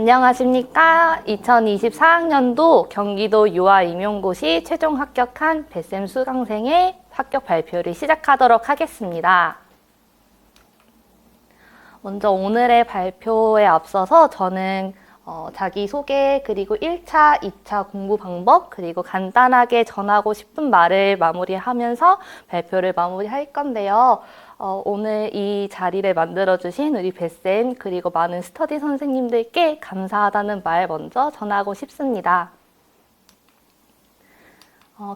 안녕하십니까. 2024학년도 경기도 유아임용고시 최종 합격한 뱃셈 수강생의 합격 발표를 시작하도록 하겠습니다. 먼저 오늘의 발표에 앞서서 저는 자기소개, 그리고 1차, 2차 공부 방법, 그리고 간단하게 전하고 싶은 말을 마무리하면서 발표를 마무리할 건데요. 오늘 이 자리를 만들어주신 우리 뱃쌤, 그리고 많은 스터디 선생님들께 감사하다는 말 먼저 전하고 싶습니다.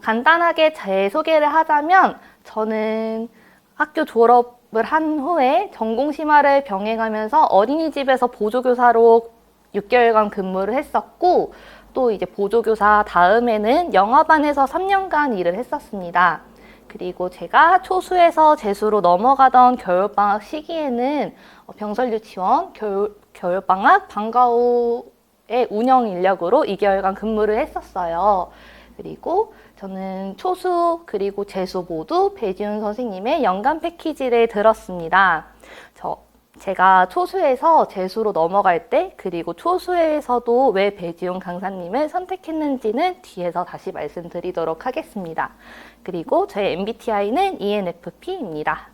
간단하게 제 소개를 하자면, 저는 학교 졸업을 한 후에 전공심화를 병행하면서 어린이집에서 보조교사로 6개월간 근무를 했었고, 또 이제 보조교사 다음에는 영화반에서 3년간 일을 했었습니다. 그리고 제가 초수에서 재수로 넘어가던 겨울방학 시기에는 병설유치원 겨울방학 방과 후의 운영 인력으로 2개월간 근무를 했었어요. 그리고 저는 초수 그리고 재수 모두 배지훈 선생님의 연간 패키지를 들었습니다. 제가 초수에서 재수로 넘어갈 때, 그리고 초수에서도 왜 배지훈 강사님을 선택했는지는 뒤에서 다시 말씀드리도록 하겠습니다. 그리고 저의 MBTI는 ENFP입니다.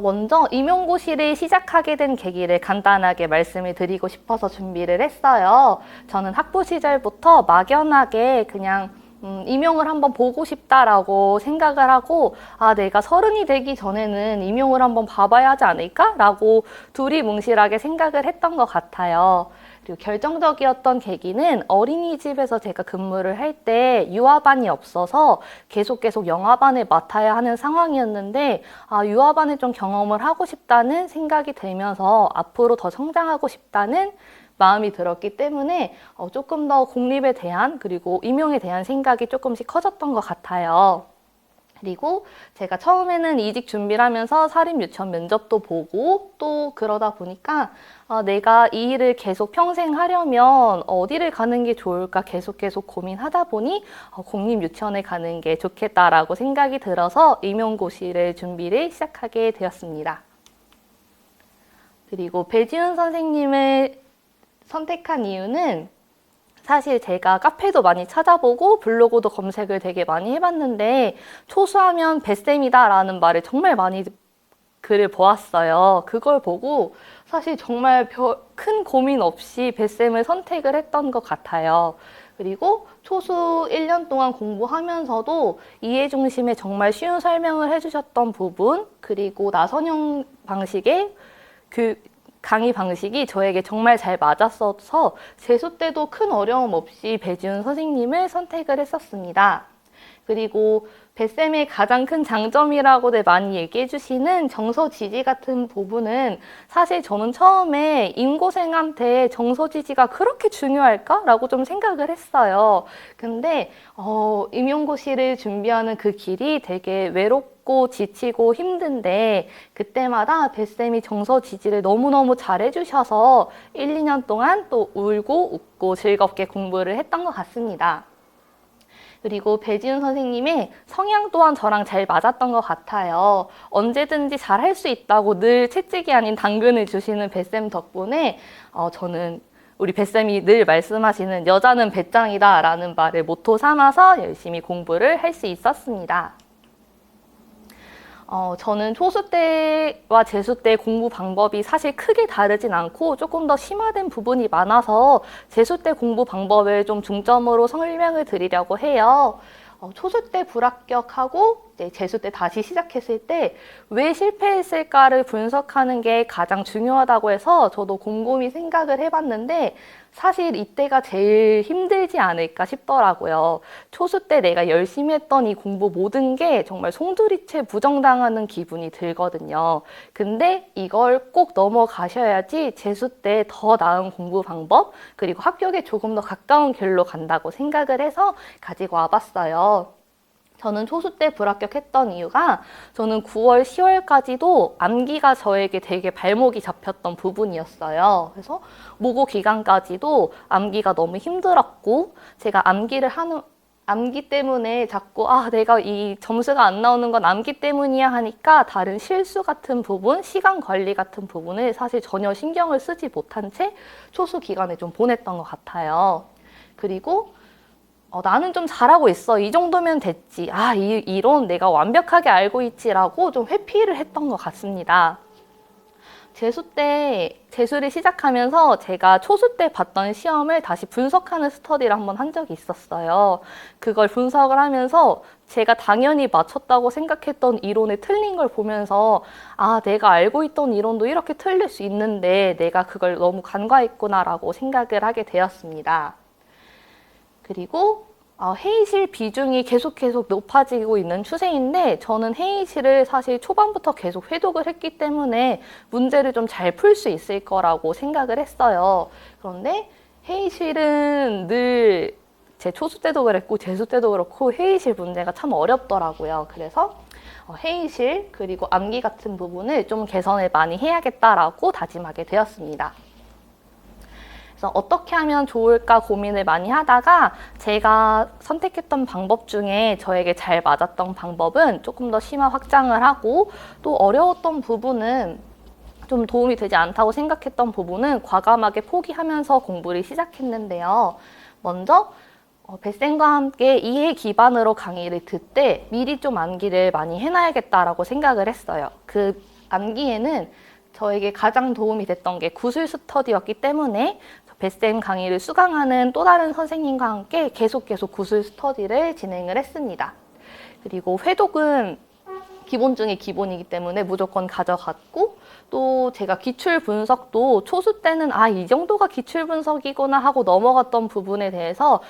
먼저 임용고시를 시작하게 된 계기를 간단하게 말씀을 드리고 싶어서 준비를 했어요. 저는 학부 시절부터 막연하게 그냥 임용을 한번 보고 싶다라고 생각을 하고, 내가 30이 되기 전에는 임용을 한번 봐봐야 하지 않을까? 라고 두리뭉실하게 생각을 했던 것 같아요. 그리고 결정적이었던 계기는 어린이집에서 제가 근무를 할 때 유아반이 없어서 계속 영아반을 맡아야 하는 상황이었는데, 유아반을 좀 경험을 하고 싶다는 생각이 들면서 앞으로 더 성장하고 싶다는 마음이 들었기 때문에 조금 더 공립에 대한, 그리고 임용에 대한 생각이 조금씩 커졌던 것 같아요. 그리고 제가 처음에는 이직 준비를 하면서 사립유치원 면접도 보고, 또 그러다 보니까 내가 이 일을 계속 평생 하려면 어디를 가는 게 좋을까 계속 고민하다 보니 공립유치원에 가는 게 좋겠다라고 생각이 들어서 임용고시를 준비를 시작하게 되었습니다. 그리고 배지훈 선생님을 선택한 이유는, 사실 제가 카페도 많이 찾아보고 블로그도 검색을 되게 많이 해봤는데, 초수하면 뱃쌤이다 라는 말을 정말 많이 글을 보았어요. 그걸 보고 사실 정말 큰 고민 없이 뱃쌤을 선택을 했던 것 같아요. 그리고 초수 1년 동안 공부하면서도 이해 중심에 정말 쉬운 설명을 해주셨던 부분, 그리고 나선형 방식의 강의 방식이 저에게 정말 잘 맞았어서 재수 때도 큰 어려움 없이 배지훈 선생님을 선택을 했었습니다. 그리고 뱃쌤의 가장 큰 장점이라고들 많이 얘기해 주시는 정서 지지 같은 부분은, 사실 저는 처음에 임고생한테 정서 지지가 그렇게 중요할까? 라고 좀 생각을 했어요. 근데 임용고시를 준비하는 그 길이 되게 외롭고 지치고 힘든데, 그때마다 뱃쌤이 정서 지지를 너무너무 잘해 주셔서 1, 2년 동안 또 울고 웃고 즐겁게 공부를 했던 것 같습니다. 그리고 배지훈 선생님의 성향 또한 저랑 잘 맞았던 것 같아요. 언제든지 잘할 수 있다고 늘 채찍이 아닌 당근을 주시는 뱃쌤 덕분에 저는 우리 뱃쌤이 늘 말씀하시는 여자는 배짱이다 라는 말을 모토 삼아서 열심히 공부를 할 수 있었습니다. 저는 초수 때와 재수 때 공부 방법이 사실 크게 다르진 않고 조금 더 심화된 부분이 많아서 재수 때 공부 방법을 좀 중점으로 설명을 드리려고 해요. 초수 때 불합격하고 재수 때 다시 시작했을 때 왜 실패했을까를 분석하는 게 가장 중요하다고 해서 저도 곰곰이 생각을 해봤는데, 사실 이때가 제일 힘들지 않을까 싶더라고요. 초수 때 내가 열심히 했던 이 공부 모든 게 정말 송두리째 부정당하는 기분이 들거든요. 근데 이걸 꼭 넘어가셔야지 재수 때 더 나은 공부 방법, 그리고 합격에 조금 더 가까운 길로 간다고 생각을 해서 가지고 와봤어요. 저는 초수 때 불합격했던 이유가, 저는 9월, 10월까지도 암기가 저에게 되게 발목이 잡혔던 부분이었어요. 그래서 모고 기간까지도 암기가 너무 힘들었고, 제가 암기를 하는 암기 때문에 자꾸 내가 이 점수가 안 나오는 건 암기 때문이야 하니까 다른 실수 같은 부분, 시간 관리 같은 부분을 사실 전혀 신경을 쓰지 못한 채 초수 기간에 좀 보냈던 것 같아요. 그리고 나는 좀 잘하고 있어. 이 정도면 됐지. 이 이론 내가 완벽하게 알고 있지라고 좀 회피를 했던 것 같습니다. 재수 때, 재수를 시작하면서 제가 초수 때 봤던 시험을 다시 분석하는 스터디를 한번 한 적이 있었어요. 그걸 분석을 하면서 제가 당연히 맞췄다고 생각했던 이론이 틀린 걸 보면서 내가 알고 있던 이론도 이렇게 틀릴 수 있는데 내가 그걸 너무 간과했구나라고 생각을 하게 되었습니다. 그리고 회의실 비중이 계속 높아지고 있는 추세인데 저는 회의실을 사실 초반부터 계속 회독을 했기 때문에 문제를 좀 잘 풀 수 있을 거라고 생각을 했어요. 그런데 회의실은 늘 제 초수 때도 그랬고 재수 때도 그렇고 회의실 문제가 참 어렵더라고요. 그래서 회의실 그리고 암기 같은 부분을 좀 개선을 많이 해야겠다라고 다짐하게 되었습니다. 그래서 어떻게 하면 좋을까 고민을 많이 하다가 제가 선택했던 방법 중에 저에게 잘 맞았던 방법은 조금 더 심화 확장을 하고 또 어려웠던 부분은 좀 도움이 되지 않다고 생각했던 부분은 과감하게 포기하면서 공부를 시작했는데요. 먼저 뱃쌤과 함께 이해 기반으로 강의를 듣때 미리 좀 암기를 많이 해놔야겠다라고 생각을 했어요. 그 암기에는 저에게 가장 도움이 됐던 게 구술 스터디였기 때문에 뱃쌤 강의를 수강하는 또 다른 선생님과 함께 계속 구술 스터디를 진행을 했습니다. 그리고 회독은 기본 중에 기본이기 때문에 무조건 가져갔고 또 제가 기출 분석도 초수 때는 이 정도가 기출 분석이구나 하고 넘어갔던 부분에 대해서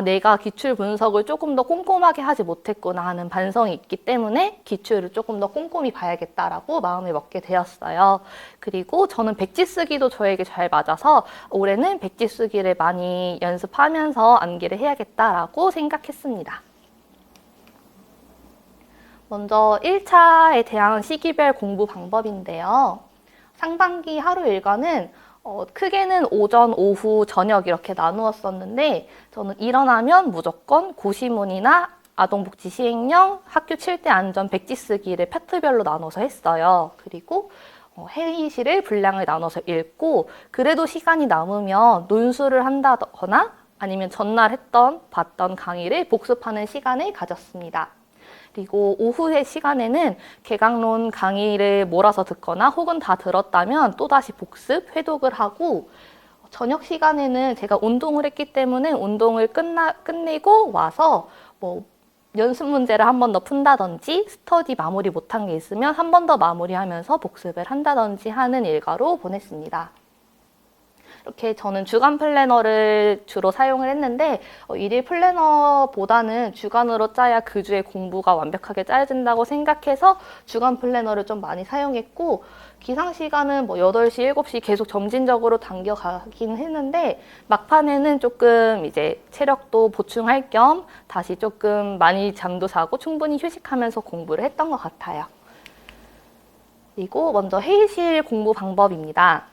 내가 기출 분석을 조금 더 꼼꼼하게 하지 못했구나 하는 반성이 있기 때문에 기출을 조금 더 꼼꼼히 봐야겠다라고 마음을 먹게 되었어요. 그리고 저는 백지 쓰기도 저에게 잘 맞아서 올해는 백지 쓰기를 많이 연습하면서 암기를 해야겠다라고 생각했습니다. 먼저 1차에 대한 시기별 공부 방법인데요. 상반기 하루 일과는 크게는 오전, 오후, 저녁 이렇게 나누었었는데 저는 일어나면 무조건 고시문이나 아동복지 시행령, 학교 7대 안전 백지 쓰기를 파트별로 나눠서 했어요. 그리고 회의실을 분량을 나눠서 읽고 그래도 시간이 남으면 논술을 한다거나 아니면 전날 봤던 강의를 복습하는 시간을 가졌습니다. 그리고 오후의 시간에는 개강론 강의를 몰아서 듣거나 혹은 다 들었다면 또다시 복습, 회독을 하고 저녁 시간에는 제가 운동을 했기 때문에 운동을 끝내고 와서 연습 문제를 한 번 더 푼다든지 스터디 마무리 못한 게 있으면 한 번 더 마무리하면서 복습을 한다든지 하는 일과로 보냈습니다. 이렇게 저는 주간 플래너를 주로 사용을 했는데 일일 플래너보다는 주간으로 짜야 그 주의 공부가 완벽하게 짜여진다고 생각해서 주간 플래너를 좀 많이 사용했고 기상 시간은 8시, 7시 계속 점진적으로 당겨가긴 했는데 막판에는 조금 이제 체력도 보충할 겸 다시 조금 많이 잠도 자고 충분히 휴식하면서 공부를 했던 것 같아요. 그리고 먼저 회의실 공부 방법입니다.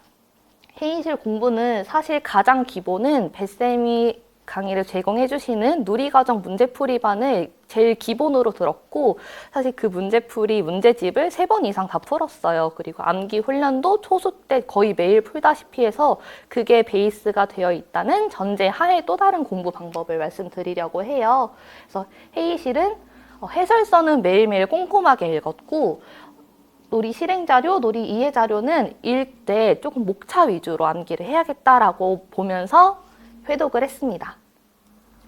회의실 공부는 사실 가장 기본은 뱃쌤이 강의를 제공해 주시는 누리과정 문제풀이반을 제일 기본으로 들었고 사실 그 문제풀이 문제집을 3번 이상 다 풀었어요. 그리고 암기 훈련도 초수 때 거의 매일 풀다시피 해서 그게 베이스가 되어 있다는 전제 하에 또 다른 공부 방법을 말씀드리려고 해요. 그래서 회의실은 해설서는 매일매일 꼼꼼하게 읽었고 놀이 실행자료, 놀이 이해자료는 읽 때 조금 목차 위주로 암기를 해야겠다라고 보면서 회독을 했습니다.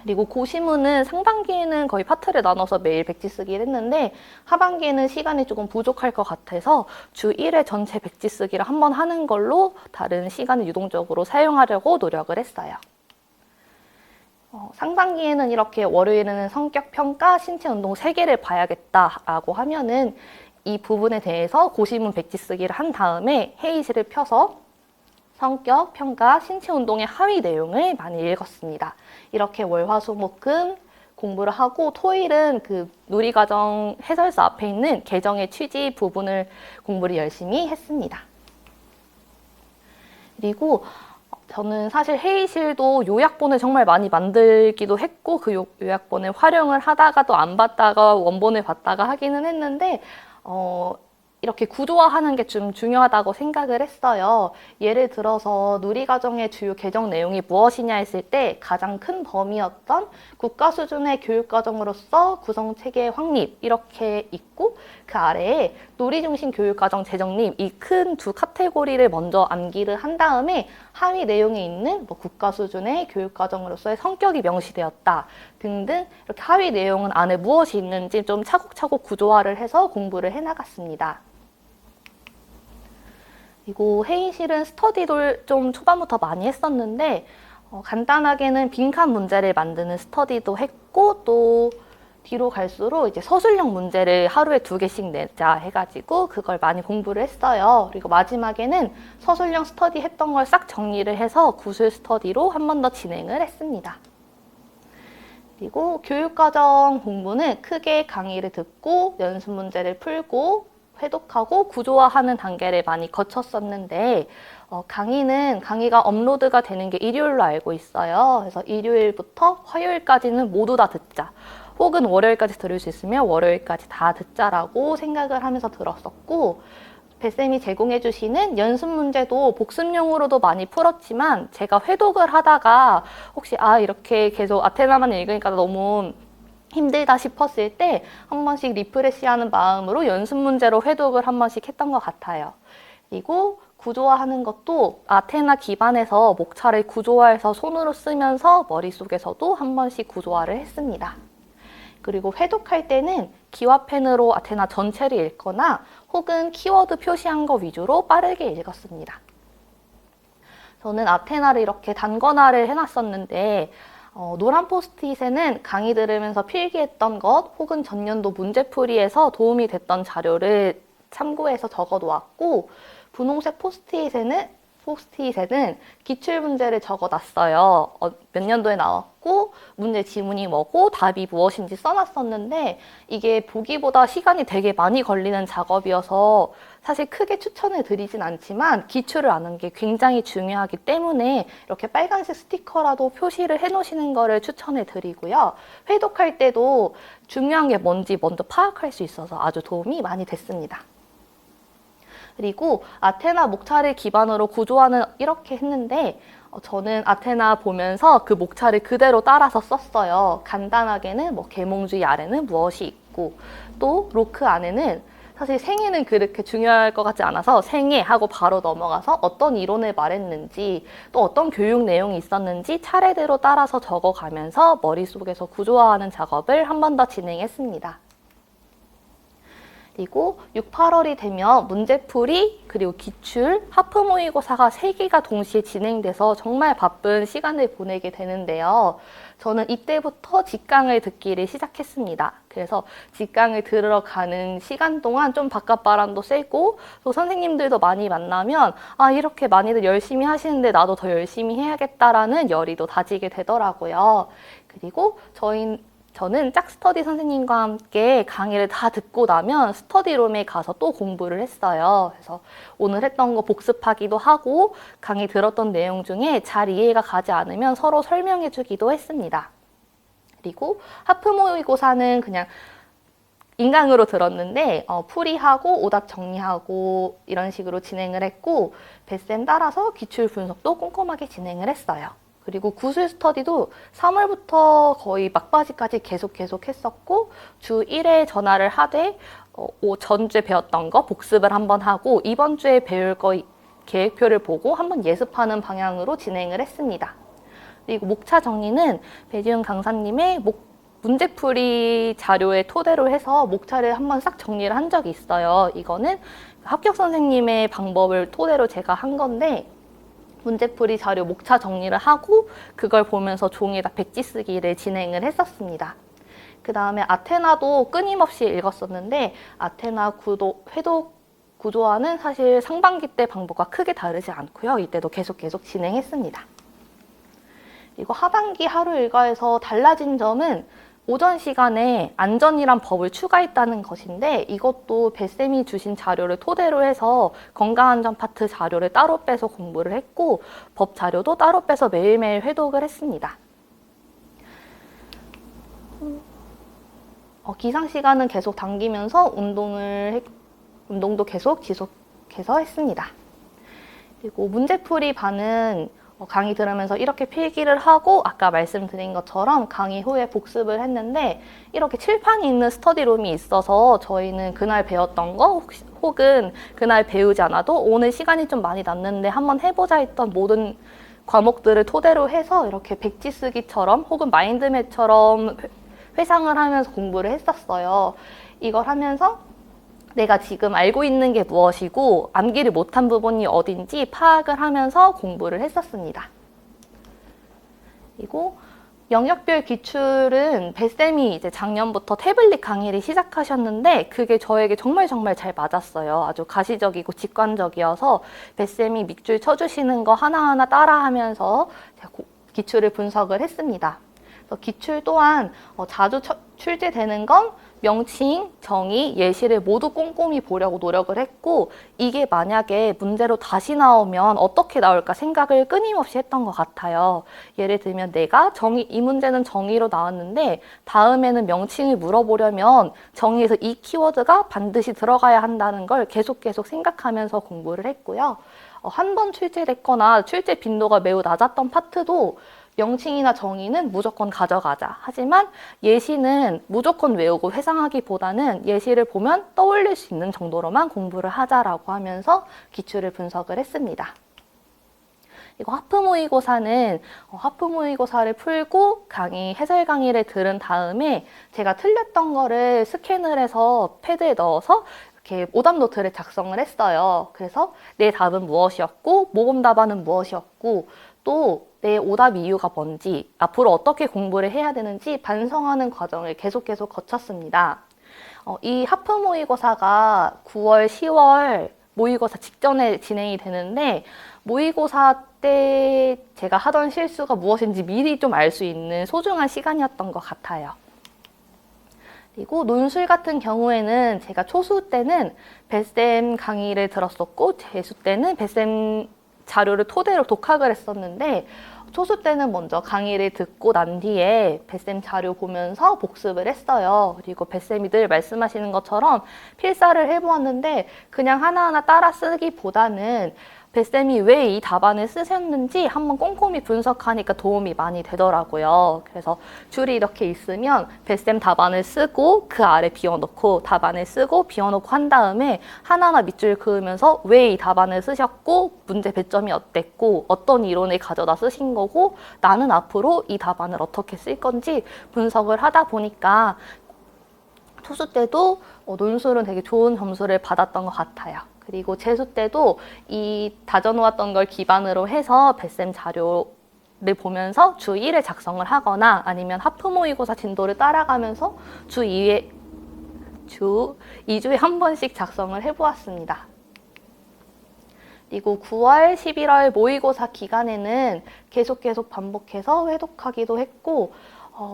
그리고 고시문은 상반기에는 거의 파트를 나눠서 매일 백지 쓰기를 했는데 하반기에는 시간이 조금 부족할 것 같아서 주 1회 전체 백지 쓰기를 한번 하는 걸로 다른 시간을 유동적으로 사용하려고 노력을 했어요. 상반기에는 이렇게 월요일에는 성격평가, 신체운동 3개를 봐야겠다라고 하면은 이 부분에 대해서 고시문 백지 쓰기를 한 다음에 회의실을 펴서 성격, 평가, 신체운동의 하위 내용을 많이 읽었습니다. 이렇게 월, 화, 수, 목, 금 공부를 하고 토일은 그 누리과정 해설서 앞에 있는 개정의 취지 부분을 공부를 열심히 했습니다. 그리고 저는 사실 회의실도 요약본을 정말 많이 만들기도 했고 그 요약본을 활용을 하다가 또 안 봤다가 원본을 봤다가 하기는 했는데 이렇게 구조화하는 게 좀 중요하다고 생각을 했어요. 예를 들어서 누리과정의 주요 개정 내용이 무엇이냐 했을 때 가장 큰 범위였던 국가 수준의 교육과정으로서 구성체계 확립 이렇게 있고 그 아래에 누리중심 교육과정 재정립 이 큰 두 카테고리를 먼저 암기를 한 다음에 하위 내용에 있는 뭐 국가 수준의 교육과정으로서의 성격이 명시되었다 등등 이렇게 하위 내용은 안에 무엇이 있는지 좀 차곡차곡 구조화를 해서 공부를 해나갔습니다. 그리고 회의실은 스터디도 좀 초반부터 많이 했었는데 간단하게는 빈칸 문제를 만드는 스터디도 했고 또 뒤로 갈수록 이제 서술형 문제를 하루에 2개씩 내자 해가지고 그걸 많이 공부를 했어요. 그리고 마지막에는 서술형 스터디 했던 걸 싹 정리를 해서 구술 스터디로 한 번 더 진행을 했습니다. 그리고 교육과정 공부는 크게 강의를 듣고 연습 문제를 풀고 회독하고 구조화하는 단계를 많이 거쳤었는데 강의가 업로드가 되는 게 일요일로 알고 있어요. 그래서 일요일부터 화요일까지는 모두 다 듣자. 혹은 월요일까지 들을 수 있으면 월요일까지 다 듣자라고 생각을 하면서 들었었고 배-쌤이 제공해 주시는 연습 문제도 복습용으로도 많이 풀었지만 제가 회독을 하다가 혹시 이렇게 계속 아테나만 읽으니까 너무 힘들다 싶었을 때 한 번씩 리프레시하는 마음으로 연습 문제로 회독을 한 번씩 했던 것 같아요. 그리고 구조화하는 것도 아테나 기반에서 목차를 구조화해서 손으로 쓰면서 머릿속에서도 한 번씩 구조화를 했습니다. 그리고 회독할 때는 기와펜으로 아테나 전체를 읽거나 혹은 키워드 표시한 거 위주로 빠르게 읽었습니다. 저는 아테나를 이렇게 단권화를 해놨었는데 노란 포스트잇에는 강의 들으면서 필기했던 것 혹은 전년도 문제풀이에서 도움이 됐던 자료를 참고해서 적어 놓았고 분홍색 포스트잇에는 기출문제를 적어놨어요. 몇 년도에 나왔고 문제 지문이 뭐고 답이 무엇인지 써놨었는데 이게 보기보다 시간이 되게 많이 걸리는 작업이어서 사실 크게 추천을 드리진 않지만 기출을 아는 게 굉장히 중요하기 때문에 이렇게 빨간색 스티커라도 표시를 해놓으시는 거를 추천을 드리고요. 회독할 때도 중요한 게 뭔지 먼저 파악할 수 있어서 아주 도움이 많이 됐습니다. 그리고 아테나 목차를 기반으로 구조화는 이렇게 했는데 저는 아테나 보면서 그 목차를 그대로 따라서 썼어요. 간단하게는 뭐 계몽주의 아래는 무엇이 있고 또 로크 안에는 사실 생애는 그렇게 중요할 것 같지 않아서 생애 하고 바로 넘어가서 어떤 이론을 말했는지 또 어떤 교육 내용이 있었는지 차례대로 따라서 적어가면서 머릿속에서 구조화하는 작업을 한 번 더 진행했습니다. 그리고 6, 8월이 되면 문제풀이, 그리고 기출, 하프 모의고사가 3개가 동시에 진행돼서 정말 바쁜 시간을 보내게 되는데요. 저는 이때부터 직강을 듣기를 시작했습니다. 그래서 직강을 들으러 가는 시간 동안 좀 바깥바람도 쐬고 또 선생님들도 많이 만나면 이렇게 많이들 열심히 하시는데 나도 더 열심히 해야겠다라는 열의도 다지게 되더라고요. 그리고 저는 짝스터디 선생님과 함께 강의를 다 듣고 나면 스터디룸에 가서 또 공부를 했어요. 그래서 오늘 했던 거 복습하기도 하고 강의 들었던 내용 중에 잘 이해가 가지 않으면 서로 설명해 주기도 했습니다. 그리고 하프 모의고사는 그냥 인강으로 들었는데 풀이하고 오답 정리하고 이런 식으로 진행을 했고 배-쌤 따라서 기출 분석도 꼼꼼하게 진행을 했어요. 그리고 구술 스터디도 3월부터 거의 막바지까지 계속 했었고 주 1회 전화를 하되 전주에 배웠던 거 복습을 한번 하고 이번 주에 배울 거 계획표를 보고 한번 예습하는 방향으로 진행을 했습니다. 그리고 목차 정리는 배지훈 강사님의 문제풀이 자료에 토대로 해서 목차를 한번 싹 정리를 한 적이 있어요. 이거는 합격 선생님의 방법을 토대로 제가 한 건데 문제풀이 자료 목차 정리를 하고 그걸 보면서 종이에다 백지 쓰기를 진행을 했었습니다. 그 다음에 아테나도 끊임없이 읽었었는데 아테나 회독 구조화는 사실 상반기 때 방법과 크게 다르지 않고요. 이때도 계속 진행했습니다. 그리고 하반기 하루 일과에서 달라진 점은 오전 시간에 안전이란 법을 추가했다는 것인데 이것도 뱃쌤이 주신 자료를 토대로 해서 건강안전 파트 자료를 따로 빼서 공부를 했고 법 자료도 따로 빼서 매일매일 회독을 했습니다. 기상 시간은 계속 당기면서 운동도 계속 지속해서 했습니다. 그리고 문제풀이 반은 강의 들으면서 이렇게 필기를 하고 아까 말씀드린 것처럼 강의 후에 복습을 했는데 이렇게 칠판이 있는 스터디룸이 있어서 저희는 그날 배웠던 거 혹은 그날 배우지 않아도 오늘 시간이 좀 많이 났는데 한번 해보자 했던 모든 과목들을 토대로 해서 이렇게 백지 쓰기처럼 혹은 마인드맵처럼 회상을 하면서 공부를 했었어요. 이걸 하면서 내가 지금 알고 있는 게 무엇이고 암기를 못한 부분이 어딘지 파악을 하면서 공부를 했었습니다. 그리고 영역별 기출은 뱃쌤이 이제 작년부터 태블릿 강의를 시작하셨는데 그게 저에게 정말 잘 맞았어요. 아주 가시적이고 직관적이어서 뱃쌤이 밑줄 쳐주시는 거 하나하나 따라하면서 기출을 분석을 했습니다. 기출 또한 자주 출제되는 건 명칭, 정의, 예시를 모두 꼼꼼히 보려고 노력을 했고 이게 만약에 문제로 다시 나오면 어떻게 나올까 생각을 끊임없이 했던 것 같아요. 예를 들면 내가 이 문제는 정의로 나왔는데 다음에는 명칭을 물어보려면 정의에서 이 키워드가 반드시 들어가야 한다는 걸 계속 생각하면서 공부를 했고요. 한 번 출제됐거나 출제 빈도가 매우 낮았던 파트도 명칭이나 정의는 무조건 가져가자. 하지만 예시는 무조건 외우고 회상하기보다는 예시를 보면 떠올릴 수 있는 정도로만 공부를 하자라고 하면서 기출을 분석을 했습니다. 이거 하프 모의고사는 하프 모의고사를 풀고 해설 강의를 들은 다음에 제가 틀렸던 거를 스캔을 해서 패드에 넣어서 이렇게 오답 노트를 작성을 했어요. 그래서 내 답은 무엇이었고 모범 답안은 무엇이었고 또 내 오답 이유가 뭔지 앞으로 어떻게 공부를 해야 되는지 반성하는 과정을 계속 거쳤습니다. 이 하프 모의고사가 9월, 10월 모의고사 직전에 진행이 되는데 모의고사 때 제가 하던 실수가 무엇인지 미리 좀 알 수 있는 소중한 시간이었던 것 같아요. 그리고 논술 같은 경우에는 제가 초수 때는 뱃쌤 강의를 들었었고 재수 때는 뱃쌤 자료를 토대로 독학을 했었는데 초수 때는 먼저 강의를 듣고 난 뒤에 뱃쌤 자료 보면서 복습을 했어요. 그리고 뱃쌤이 늘 말씀하시는 것처럼 필사를 해보았는데 그냥 하나하나 따라 쓰기보다는 뱃쌤이 왜 이 답안을 쓰셨는지 한번 꼼꼼히 분석하니까 도움이 많이 되더라고요. 그래서 줄이 이렇게 있으면 뱃쌤 답안을 쓰고 그 아래 비워놓고 답안을 쓰고 비워놓고 한 다음에 하나하나 밑줄 그으면서 왜 이 답안을 쓰셨고 문제 배점이 어땠고 어떤 이론을 가져다 쓰신 거고 나는 앞으로 이 답안을 어떻게 쓸 건지 분석을 하다 보니까 초수 때도 논술은 되게 좋은 점수를 받았던 것 같아요. 그리고 재수 때도 이 다져놓았던 걸 기반으로 해서 뱃쌤 자료를 보면서 주 1회 작성을 하거나 아니면 하프 모의고사 진도를 따라가면서 주 2주에 한 번씩 작성을 해보았습니다. 그리고 9월, 11월 모의고사 기간에는 계속 반복해서 회독하기도 했고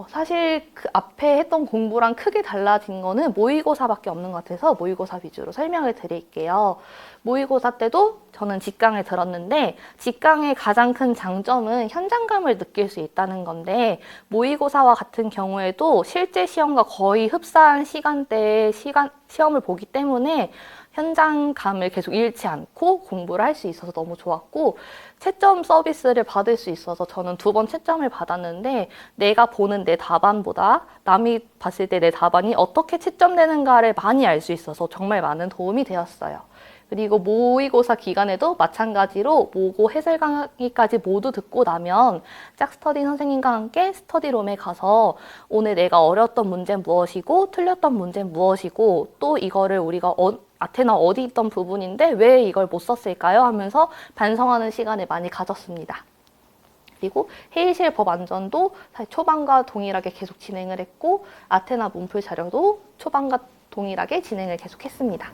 사실 그 앞에 했던 공부랑 크게 달라진 거는 모의고사밖에 없는 것 같아서 모의고사 위주로 설명을 드릴게요. 모의고사 때도 저는 직강을 들었는데 직강의 가장 큰 장점은 현장감을 느낄 수 있다는 건데 모의고사와 같은 경우에도 실제 시험과 거의 흡사한 시간대에 시험을 보기 때문에 현장감을 계속 잃지 않고 공부를 할 수 있어서 너무 좋았고 채점 서비스를 받을 수 있어서 저는 2번 채점을 받았는데 내가 보는 내 답안보다 남이 봤을 때 내 답안이 어떻게 채점되는가를 많이 알 수 있어서 정말 많은 도움이 되었어요. 그리고 모의고사 기간에도 마찬가지로 모고 해설 강의까지 모두 듣고 나면 짝스터디 선생님과 함께 스터디룸에 가서 오늘 내가 어려웠던 문제는 무엇이고 틀렸던 문제는 무엇이고 또 이거를 우리가 아테나 어디 있던 부분인데 왜 이걸 못 썼을까요? 하면서 반성하는 시간을 많이 가졌습니다. 그리고 해이실 법안전도 사실 초반과 동일하게 계속 진행을 했고 아테나 문풀 자료도 초반과 동일하게 진행을 계속했습니다.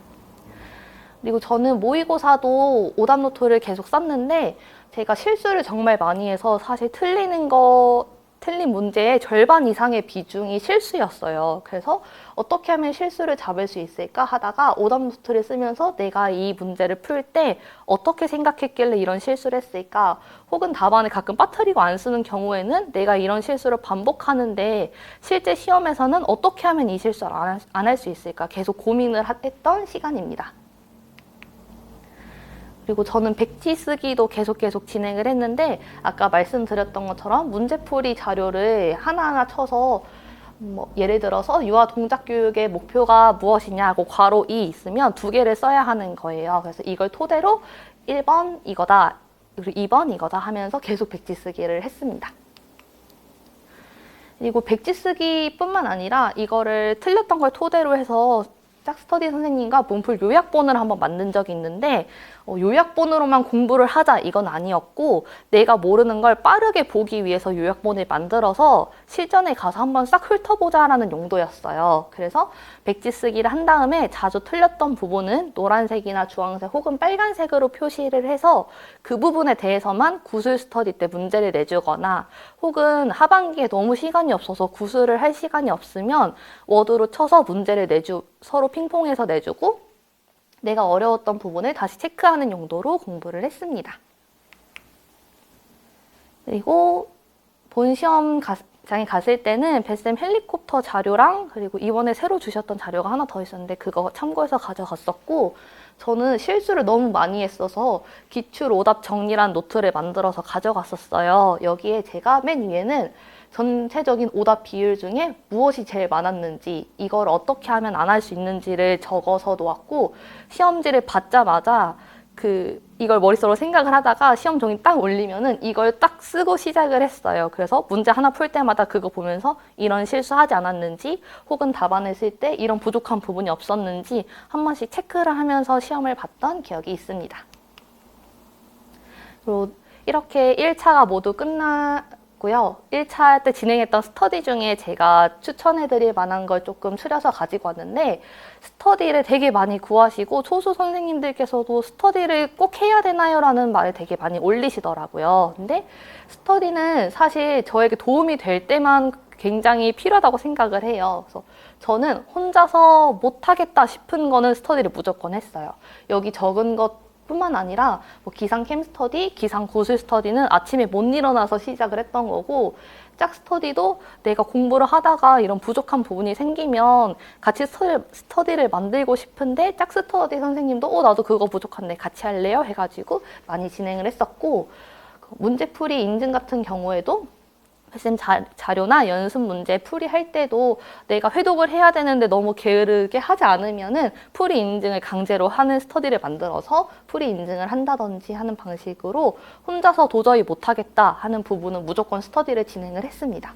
그리고 저는 모의고사도 오답 노트를 계속 썼는데 제가 실수를 정말 많이 해서 사실 틀리는 거 틀린 문제의 절반 이상의 비중이 실수였어요. 그래서 어떻게 하면 실수를 잡을 수 있을까 하다가 오답노트를 쓰면서 내가 이 문제를 풀 때 어떻게 생각했길래 이런 실수를 했을까, 혹은 답안을 가끔 빠뜨리고 안 쓰는 경우에는 내가 이런 실수를 반복하는데 실제 시험에서는 어떻게 하면 이 실수를 안 할 수 있을까 계속 고민을 했던 시간입니다. 그리고 저는 백지 쓰기도 계속 진행을 했는데 아까 말씀드렸던 것처럼 문제풀이 자료를 하나하나 쳐서 예를 들어서 유아 동작 교육의 목표가 무엇이냐고 괄호 2 있으면 2개를 써야 하는 거예요. 그래서 이걸 토대로 1번 이거다, 그리고 2번 이거다 하면서 계속 백지 쓰기를 했습니다. 그리고 백지 쓰기뿐만 아니라 이거를 틀렸던 걸 토대로 해서 짝스터디 선생님과 문풀 요약본을 한번 만든 적이 있는데 요약본으로만 공부를 하자 이건 아니었고, 내가 모르는 걸 빠르게 보기 위해서 요약본을 만들어서 실전에 가서 한번 싹 훑어보자라는 용도였어요. 그래서 백지 쓰기를 한 다음에 자주 틀렸던 부분은 노란색이나 주황색 혹은 빨간색으로 표시를 해서 그 부분에 대해서만 구술 스터디 때 문제를 내주거나, 혹은 하반기에 너무 시간이 없어서 구술을 할 시간이 없으면 워드로 쳐서 문제를 서로 핑퐁해서 내주고 내가 어려웠던 부분을 다시 체크하는 용도로 공부를 했습니다. 그리고 본 시험장에 갔을 때는 뱃쌤 헬리콥터 자료랑 그리고 이번에 새로 주셨던 자료가 하나 더 있었는데 그거 참고해서 가져갔었고, 저는 실수를 너무 많이 했어서 기출 오답 정리란 노트를 만들어서 가져갔었어요. 여기에 제가 맨 위에는 전체적인 오답 비율 중에 무엇이 제일 많았는지, 이걸 어떻게 하면 안 할 수 있는지를 적어서 놓았고, 시험지를 받자마자 이걸 머릿속으로 생각을 하다가 시험 종이 딱 올리면은 이걸 딱 쓰고 시작을 했어요. 그래서 문제 하나 풀 때마다 그거 보면서 이런 실수하지 않았는지, 혹은 답안을 쓸 때 이런 부족한 부분이 없었는지 한 번씩 체크를 하면서 시험을 봤던 기억이 있습니다. 그리고 이렇게 1차가 모두 끝났고요. 1차 때 진행했던 스터디 중에 제가 추천해드릴 만한 걸 조금 추려서 가지고 왔는데, 스터디를 되게 많이 구하시고 초수 선생님들께서도 스터디를 꼭 해야 되나요? 라는 말을 되게 많이 올리시더라고요. 근데 스터디는 사실 저에게 도움이 될 때만 굉장히 필요하다고 생각을 해요. 그래서 저는 혼자서 못하겠다 싶은 거는 스터디를 무조건 했어요. 여기 적은 것 뿐만 아니라 기상 캠 스터디, 기상 구술 스터디는 아침에 못 일어나서 시작을 했던 거고, 짝 스터디도 내가 공부를 하다가 이런 부족한 부분이 생기면 같이 스터디를 만들고 싶은데 짝 스터디 선생님도 나도 그거 부족한데 같이 할래요? 해가지고 많이 진행을 했었고, 문제풀이 인증 같은 경우에도 쌤 자료나 연습 문제 풀이할 때도 내가 회독을 해야 되는데 너무 게으르게 하지 않으면은 풀이 인증을 강제로 하는 스터디를 만들어서 풀이 인증을 한다든지 하는 방식으로 혼자서 도저히 못하겠다 하는 부분은 무조건 스터디를 진행을 했습니다.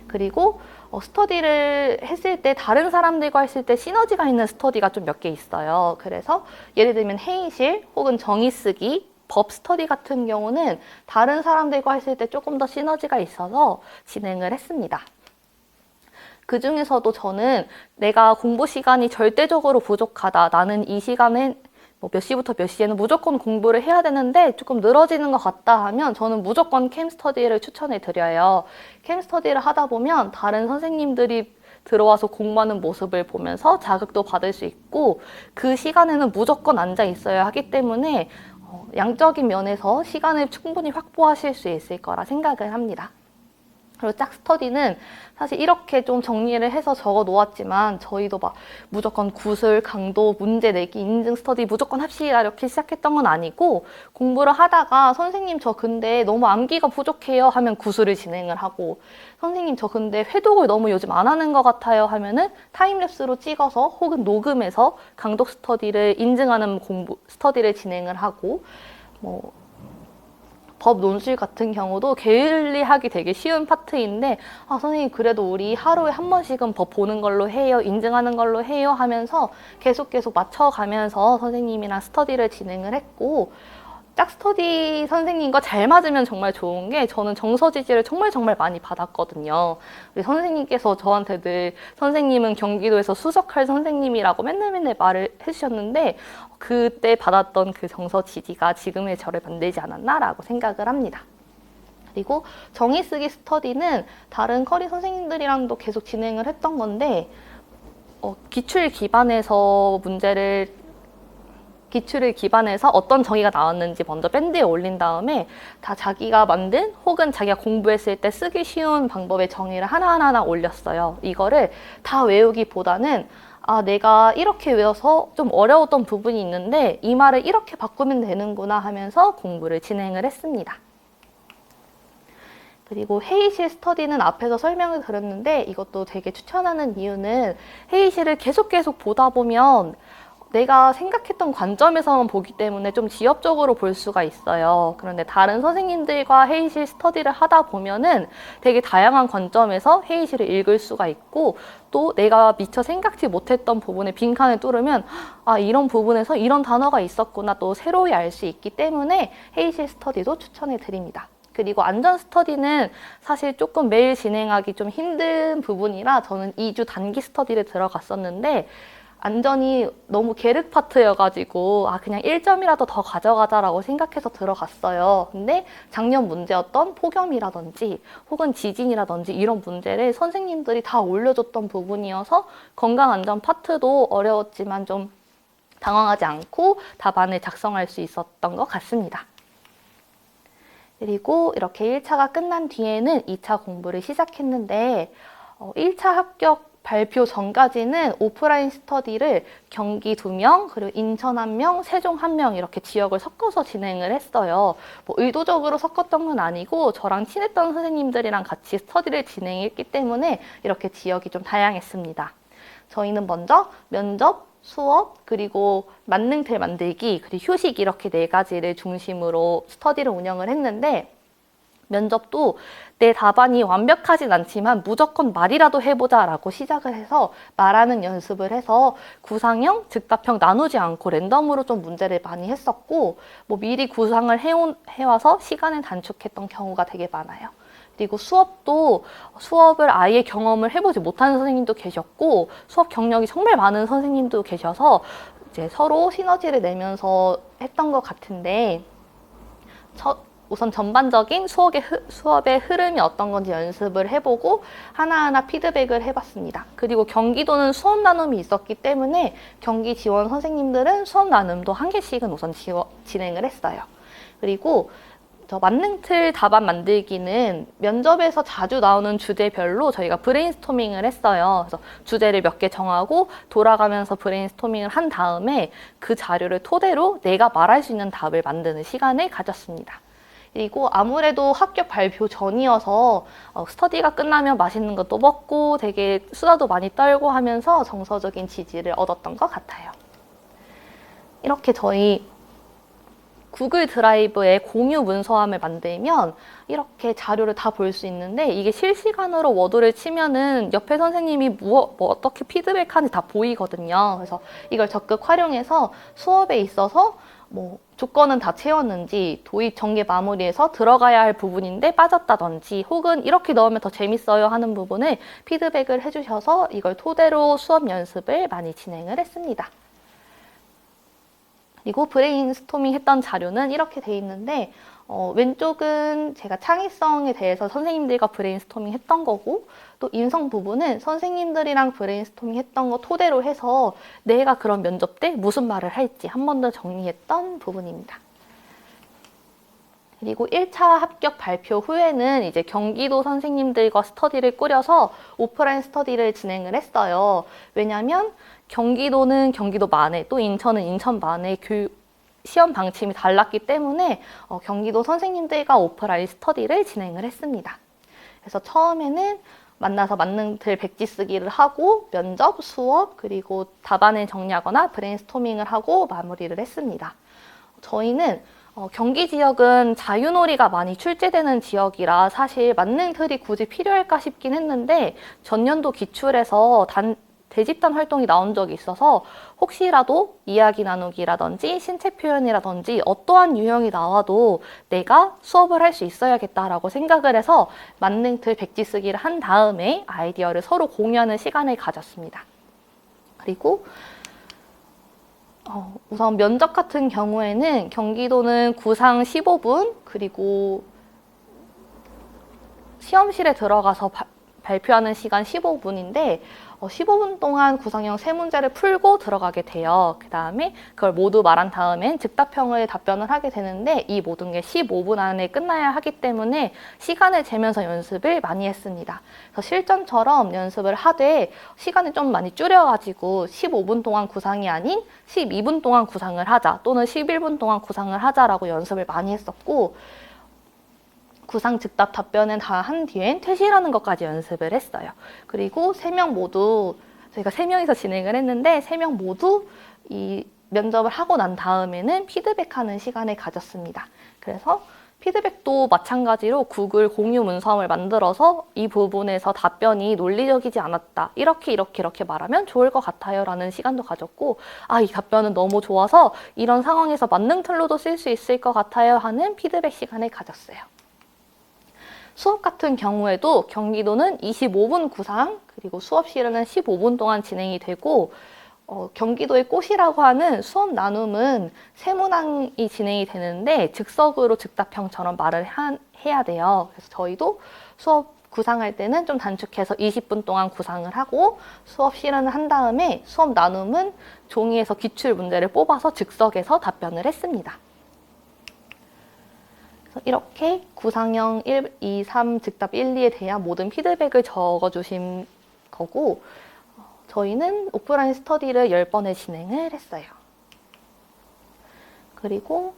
그리고 스터디를 했을 때 다른 사람들과 했을 때 시너지가 있는 스터디가 좀 몇 개 있어요. 그래서 예를 들면 회의실 혹은 정의쓰기, 법 스터디 같은 경우는 다른 사람들과 했을 때 조금 더 시너지가 있어서 진행을 했습니다. 그 중에서도 저는 내가 공부 시간이 절대적으로 부족하다, 나는 이 시간에 몇 시부터 몇 시에는 무조건 공부를 해야 되는데 조금 늘어지는 것 같다 하면 저는 무조건 캠 스터디를 추천해 드려요. 캠 스터디를 하다 보면 다른 선생님들이 들어와서 공부하는 모습을 보면서 자극도 받을 수 있고, 그 시간에는 무조건 앉아 있어야 하기 때문에 양적인 면에서 시간을 충분히 확보하실 수 있을 거라 생각을 합니다. 그리고 짝 스터디는 사실 이렇게 좀 정리를 해서 적어 놓았지만 저희도 막 무조건 구술, 강도, 문제 내기, 인증 스터디 무조건 합시다 이렇게 시작했던 건 아니고, 공부를 하다가 선생님 저 근데 너무 암기가 부족해요 하면 구술을 진행을 하고, 선생님 저 근데 회독을 너무 요즘 안 하는 것 같아요 하면은 타임랩스로 찍어서 혹은 녹음해서 강독 스터디를 인증하는 스터디를 진행을 하고, 법 논술 같은 경우도 게을리하기 되게 쉬운 파트인데 선생님 그래도 우리 하루에 한 번씩은 법 보는 걸로 해요, 인증하는 걸로 해요 하면서 계속 맞춰가면서 선생님이랑 스터디를 진행을 했고, 짝 스터디 선생님과 잘 맞으면 정말 좋은 게 저는 정서 지지를 정말 많이 받았거든요. 우리 선생님께서 저한테 늘 선생님은 경기도에서 수석할 선생님이라고 맨날 말을 해주셨는데 그때 받았던 그 정서 지지가 지금의 저를 만들지 않았나라고 생각을 합니다. 그리고 정의쓰기 스터디는 다른 커리 선생님들이랑도 계속 진행을 했던 건데 기출을 기반해서 어떤 정의가 나왔는지 먼저 밴드에 올린 다음에 다 자기가 만든 혹은 자기가 공부했을 때 쓰기 쉬운 방법의 정의를 하나하나 올렸어요. 이거를 다 외우기보다는 내가 이렇게 외워서 좀 어려웠던 부분이 있는데 이 말을 이렇게 바꾸면 되는구나 하면서 공부를 진행을 했습니다. 그리고 회의실 스터디는 앞에서 설명을 드렸는데 이것도 되게 추천하는 이유는 회의실을 계속 보다 보면 내가 생각했던 관점에서만 보기 때문에 좀 지엽적으로 볼 수가 있어요. 그런데 다른 선생님들과 회의실 스터디를 하다 보면은 되게 다양한 관점에서 회의실을 읽을 수가 있고 또 내가 미처 생각지 못했던 부분에 빈칸을 뚫으면 이런 부분에서 이런 단어가 있었구나 또 새로이 알 수 있기 때문에 회의실 스터디도 추천해 드립니다. 그리고 안전 스터디는 사실 조금 매일 진행하기 좀 힘든 부분이라 저는 2주 단기 스터디를 들어갔었는데 안전이 너무 계륵 파트여가지고 그냥 1점이라도 더 가져가자라고 생각해서 들어갔어요. 근데 작년 문제였던 폭염이라든지 혹은 지진이라든지 이런 문제를 선생님들이 다 올려줬던 부분이어서 건강안전 파트도 어려웠지만 좀 당황하지 않고 답안을 작성할 수 있었던 것 같습니다. 그리고 이렇게 1차가 끝난 뒤에는 2차 공부를 시작했는데 1차 합격 발표 전까지는 오프라인 스터디를 경기 2명, 그리고 인천 1명, 세종 1명 이렇게 지역을 섞어서 진행을 했어요. 의도적으로 섞었던 건 아니고 저랑 친했던 선생님들이랑 같이 스터디를 진행했기 때문에 이렇게 지역이 좀 다양했습니다. 저희는 먼저 면접, 수업, 그리고 만능틀 만들기, 그리고 휴식 이렇게 4가지를 중심으로 스터디를 운영을 했는데 면접도 내 답안이 완벽하진 않지만 무조건 말이라도 해보자 라고 시작을 해서 말하는 연습을 해서 구상형, 즉답형 나누지 않고 랜덤으로 좀 문제를 많이 했었고 미리 구상을 해와서 시간을 단축했던 경우가 되게 많아요. 그리고 수업을 아예 경험을 해보지 못하는 선생님도 계셨고 수업 경력이 정말 많은 선생님도 계셔서 이제 서로 시너지를 내면서 했던 것 같은데 우선 전반적인 수업의 흐름이 어떤 건지 연습을 해보고 하나하나 피드백을 해봤습니다. 그리고 경기도는 수업 나눔이 있었기 때문에 경기 지원 선생님들은 수업 나눔도 1개씩은 우선 진행을 했어요. 그리고 만능틀 답안 만들기는 면접에서 자주 나오는 주제별로 저희가 브레인스토밍을 했어요. 그래서 주제를 몇 개 정하고 돌아가면서 브레인스토밍을 한 다음에 그 자료를 토대로 내가 말할 수 있는 답을 만드는 시간을 가졌습니다. 그리고 아무래도 합격 발표 전이어서 스터디가 끝나면 맛있는 것도 먹고 되게 수다도 많이 떨고 하면서 정서적인 지지를 얻었던 것 같아요. 이렇게 저희 구글 드라이브에 공유 문서함을 만들면 이렇게 자료를 다 볼 수 있는데 이게 실시간으로 워드를 치면은 옆에 선생님이 어떻게 피드백하는지 다 보이거든요. 그래서 이걸 적극 활용해서 수업에 있어서 조건은 다 채웠는지 도입 전개 마무리해서 들어가야 할 부분인데 빠졌다든지 혹은 이렇게 넣으면 더 재밌어요 하는 부분을 피드백을 해주셔서 이걸 토대로 수업 연습을 많이 진행을 했습니다. 그리고 브레인스토밍 했던 자료는 이렇게 돼 있는데 왼쪽은 제가 창의성에 대해서 선생님들과 브레인스토밍 했던 거고 또 인성 부분은 선생님들이랑 브레인스토밍 했던 거 토대로 해서 내가 그런 면접 때 무슨 말을 할지 한 번 더 정리했던 부분입니다. 그리고 1차 합격 발표 후에는 이제 경기도 선생님들과 스터디를 꾸려서 오프라인 스터디를 진행을 했어요. 왜냐하면 경기도는 경기도만의 또 인천은 인천만의 시험 방침이 달랐기 때문에 경기도 선생님들과 오프라인 스터디를 진행을 했습니다. 그래서 처음에는 만나서 만능틀 백지 쓰기를 하고 면접, 수업, 그리고 답안을 정리하거나 브레인스토밍을 하고 마무리를 했습니다. 저희는 경기 지역은 자유놀이가 많이 출제되는 지역이라 사실 만능틀이 굳이 필요할까 싶긴 했는데 전년도 기출에서 대집단 활동이 나온 적이 있어서 혹시라도 이야기 나누기라든지 신체 표현이라든지 어떠한 유형이 나와도 내가 수업을 할 수 있어야겠다라고 생각을 해서 만능틀 백지 쓰기를 한 다음에 아이디어를 서로 공유하는 시간을 가졌습니다. 그리고 우선 면접 같은 경우에는 경기도는 구상 15분, 그리고 시험실에 들어가서 발표하는 시간 15분인데 15분 동안 구상형 3문제를 풀고 들어가게 돼요. 그 다음에 그걸 모두 말한 다음엔 즉답형을 답변을 하게 되는데 이 모든 게 15분 안에 끝나야 하기 때문에 시간을 재면서 연습을 많이 했습니다. 그래서 실전처럼 연습을 하되 시간을 좀 많이 줄여가지고 15분 동안 구상이 아닌 12분 동안 구상을 하자 또는 11분 동안 구상을 하자라고 연습을 많이 했었고 구상 즉답 답변은 다 한 뒤엔 퇴실하는 것까지 연습을 했어요. 그리고 3명 모두 저희가 3명이서 진행을 했는데 3명 모두 이 면접을 하고 난 다음에는 피드백하는 시간을 가졌습니다. 그래서 피드백도 마찬가지로 구글 공유 문서를 만들어서 이 부분에서 답변이 논리적이지 않았다. 이렇게 말하면 좋을 것 같아요. 라는 시간도 가졌고 이 답변은 너무 좋아서 이런 상황에서 만능 툴로도 쓸 수 있을 것 같아요. 하는 피드백 시간을 가졌어요. 수업 같은 경우에도 경기도는 25분 구상, 그리고 수업실은 15분 동안 진행이 되고 경기도의 꽃이라고 하는 수업 나눔은 세문항이 진행이 되는데 즉석으로 즉답형처럼 말을 해야 돼요. 그래서 저희도 수업 구상할 때는 좀 단축해서 20분 동안 구상을 하고 수업 실현을 한 다음에 수업 나눔은 종이에서 기출 문제를 뽑아서 즉석에서 답변을 했습니다. 이렇게 구상형 1, 2, 3 즉답 1, 2에 대한 모든 피드백을 적어주신 거고 저희는 오프라인 스터디를 10번을 진행을 했어요. 그리고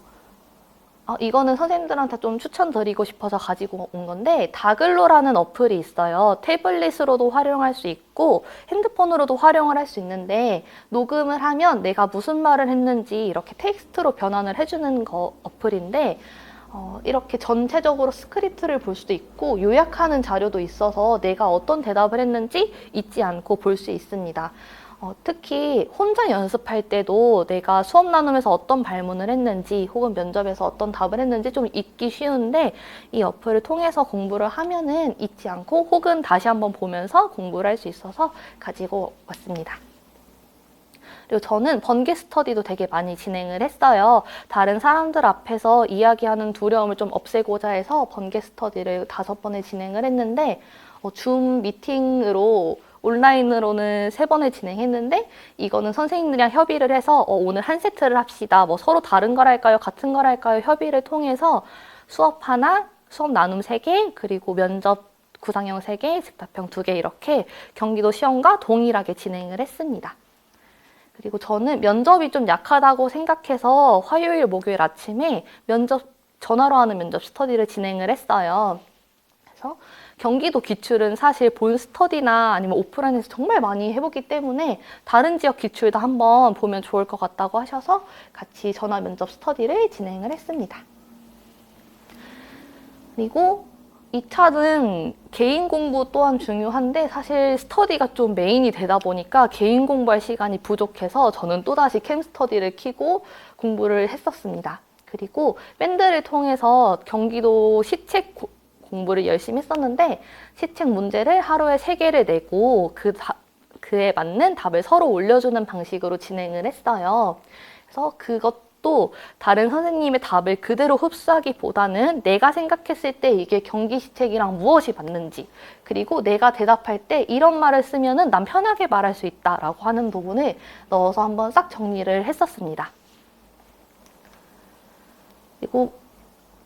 이거는 선생님들한테 좀 추천드리고 싶어서 가지고 온 건데 다글로라는 어플이 있어요. 태블릿으로도 활용할 수 있고 핸드폰으로도 활용을 할 수 있는데 녹음을 하면 내가 무슨 말을 했는지 이렇게 텍스트로 변환을 해주는 어플인데 이렇게 전체적으로 스크립트를 볼 수도 있고 요약하는 자료도 있어서 내가 어떤 대답을 했는지 잊지 않고 볼 수 있습니다. 특히 혼자 연습할 때도 내가 수업 나누면서 어떤 발문을 했는지 혹은 면접에서 어떤 답을 했는지 좀 잊기 쉬운데 이 어플을 통해서 공부를 하면은 잊지 않고 혹은 다시 한번 보면서 공부를 할 수 있어서 가지고 왔습니다. 그리고 저는 번개 스터디도 되게 많이 진행을 했어요. 다른 사람들 앞에서 이야기하는 두려움을 좀 없애고자 해서 번개 스터디를 5번을 진행을 했는데 줌 미팅으로 온라인으로는 3번을 진행했는데 이거는 선생님들이랑 협의를 해서 오늘 한 세트를 합시다. 뭐 서로 다른 걸 할까요? 같은 걸 할까요? 협의를 통해서 수업 하나, 수업 나눔 3개, 그리고 면접 구상형 3개, 즉답형 2개 이렇게 경기도 시험과 동일하게 진행을 했습니다. 그리고 저는 면접이 좀 약하다고 생각해서 화요일, 목요일 아침에 전화로 하는 면접 스터디를 진행을 했어요. 그래서 경기도 기출은 사실 본 스터디나 아니면 오프라인에서 정말 많이 해보기 때문에 다른 지역 기출도 한번 보면 좋을 것 같다고 하셔서 같이 전화 면접 스터디를 진행을 했습니다. 그리고 2차는 개인 공부 또한 중요한데 사실 스터디가 좀 메인이 되다 보니까 개인 공부할 시간이 부족해서 저는 또다시 캠 스터디를 켜고 공부를 했었습니다. 그리고 밴드를 통해서 경기도 시책 공부를 열심히 했었는데 시책 문제를 하루에 3개를 내고 그에 맞는 답을 서로 올려주는 방식으로 진행을 했어요. 그래서 그것도 다른 선생님의 답을 그대로 흡수하기보다는 내가 생각했을 때 이게 경기시책이랑 무엇이 맞는지 그리고 내가 대답할 때 이런 말을 쓰면은 난 편하게 말할 수 있다라고 하는 부분을 넣어서 한번 싹 정리를 했었습니다. 그리고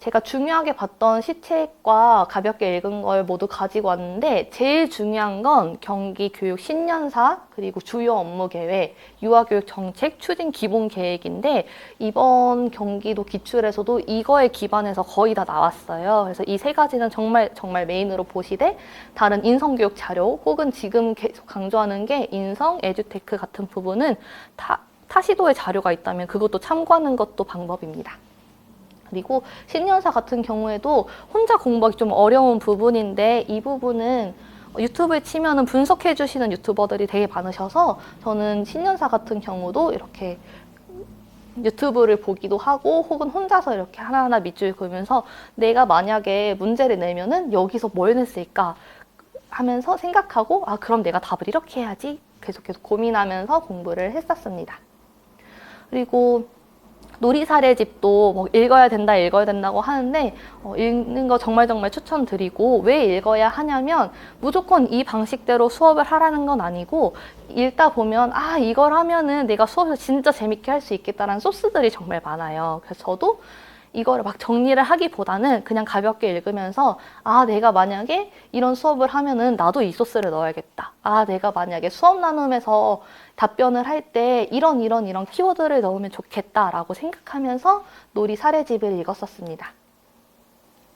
제가 중요하게 봤던 시책과 가볍게 읽은 걸 모두 가지고 왔는데 제일 중요한 건 경기교육 신년사, 그리고 주요 업무 계획, 유아교육 정책 추진 기본 계획인데 이번 경기도 기출에서도 이거에 기반해서 거의 다 나왔어요. 그래서 이 3가지는 정말 메인으로 보시되 다른 인성교육 자료 혹은 지금 계속 강조하는 게 인성, 에듀테크 같은 부분은 타시도의 자료가 있다면 그것도 참고하는 것도 방법입니다. 그리고 신년사 같은 경우에도 혼자 공부하기 좀 어려운 부분인데 이 부분은 유튜브에 치면은 분석해 주시는 유튜버들이 되게 많으셔서 저는 신년사 같은 경우도 이렇게 유튜브를 보기도 하고 혹은 혼자서 이렇게 하나하나 밑줄 그으면서 내가 만약에 문제를 내면은 여기서 뭘 냈을까 하면서 생각하고 그럼 내가 답을 이렇게 해야지 계속 고민하면서 공부를 했었습니다. 그리고 놀이사례집도 뭐 읽어야 된다, 읽어야 된다고 하는데 읽는 거 정말 정말 추천드리고, 왜 읽어야 하냐면 무조건 이 방식대로 수업을 하라는 건 아니고, 읽다 보면 아, 이걸 하면은 내가 수업을 진짜 재밌게 할 수 있겠다라는 소스들이 정말 많아요. 그래서 저도 이거를 막 정리를 하기보다는 그냥 가볍게 읽으면서, 아, 내가 만약에 이런 수업을 하면은 나도 이 소스를 넣어야겠다. 아, 내가 만약에 수업 나눔에서 답변을 할 때 이런 키워드를 넣으면 좋겠다라고 생각하면서 놀이 사례집을 읽었었습니다.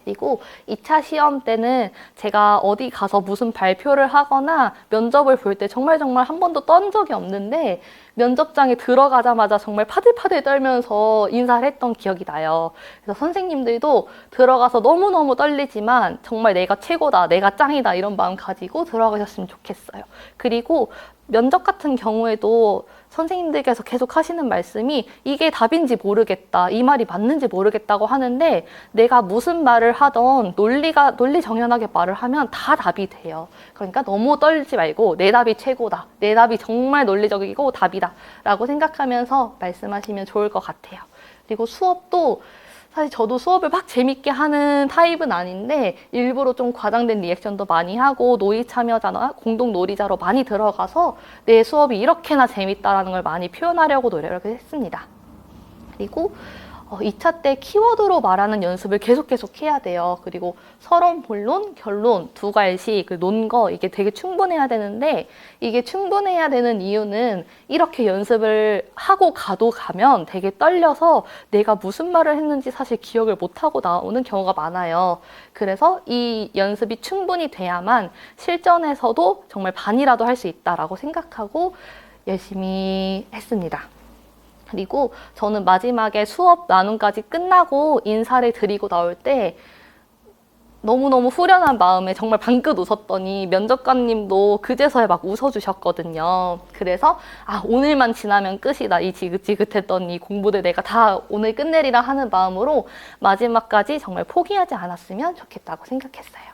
그리고 2차 시험 때는 제가 어디 가서 무슨 발표를 하거나 면접을 볼 때 정말 한 번도 떤 적이 없는데, 면접장에 들어가자마자 정말 파들파들 떨면서 인사를 했던 기억이 나요. 그래서 선생님들도 들어가서 너무너무 떨리지만 정말 내가 최고다, 내가 짱이다 이런 마음 가지고 들어가셨으면 좋겠어요. 그리고 면접 같은 경우에도 선생님들께서 계속 하시는 말씀이 이게 답인지 모르겠다, 이 말이 맞는지 모르겠다고 하는데, 내가 무슨 말을 하던 논리 정연하게 말을 하면 다 답이 돼요. 그러니까 너무 떨지 말고 내 답이 최고다, 내 답이 정말 논리적이고 답이다 라고 생각하면서 말씀하시면 좋을 것 같아요. 그리고 수업도 사실 저도 수업을 막 재밌게 하는 타입은 아닌데 일부러 좀 과장된 리액션도 많이 하고 놀이 참여자나 공동 놀이자로 많이 들어가서 내 수업이 이렇게나 재밌다라는 걸 많이 표현하려고 노력을 했습니다. 그리고 2차 때 키워드로 말하는 연습을 계속 해야 돼요. 그리고 서론, 본론, 결론 두 갈씩 논 거 이게 되게 충분해야 되는데, 이게 충분해야 되는 이유는 이렇게 연습을 하고 가면 되게 떨려서 내가 무슨 말을 했는지 사실 기억을 못하고 나오는 경우가 많아요. 그래서 이 연습이 충분히 돼야만 실전에서도 정말 반이라도 할 수 있다라고 생각하고 열심히 했습니다. 그리고 저는 마지막에 수업 나눔까지 끝나고 인사를 드리고 나올 때 너무너무 후련한 마음에 정말 방긋 웃었더니 면접관님도 그제서야 막 웃어주셨거든요. 그래서 아, 오늘만 지나면 끝이다, 이 지긋지긋했던 이 공부들 내가 다 오늘 끝내리라 하는 마음으로 마지막까지 정말 포기하지 않았으면 좋겠다고 생각했어요.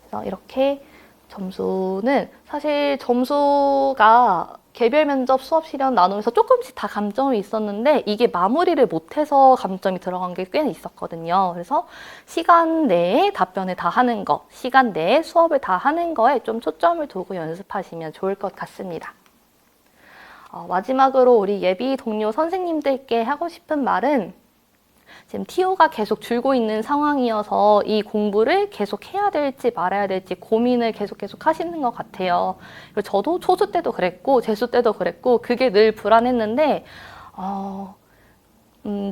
그래서 이렇게 점수는 사실 점수가 개별 면접 수업 시련 나누면서 조금씩 다 감점이 있었는데, 이게 마무리를 못해서 감점이 들어간 게 꽤 있었거든요. 그래서 시간 내에 답변을 다 하는 거, 시간 내에 수업을 다 하는 거에 좀 초점을 두고 연습하시면 좋을 것 같습니다. 마지막으로 우리 예비 동료 선생님들께 하고 싶은 말은, 지금 TO가 계속 줄고 있는 상황이어서 이 공부를 계속 해야 될지 말아야 될지 고민을 계속 하시는 것 같아요. 그리고 저도 초수 때도 그랬고 재수 때도 그랬고 그게 늘 불안했는데,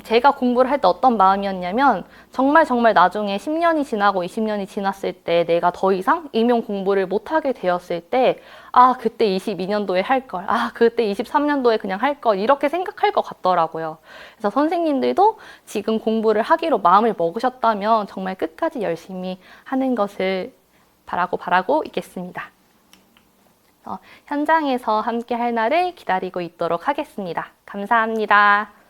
제가 공부를 할 때 어떤 마음이었냐면, 정말 나중에 10년이 지나고 20년이 지났을 때 내가 더 이상 임용 공부를 못하게 되었을 때, 아, 그때 22년도에 할 걸, 아, 그때 23년도에 그냥 할 걸, 이렇게 생각할 것 같더라고요. 그래서 선생님들도 지금 공부를 하기로 마음을 먹으셨다면 정말 끝까지 열심히 하는 것을 바라고 있겠습니다. 현장에서 함께 할 날을 기다리고 있도록 하겠습니다. 감사합니다.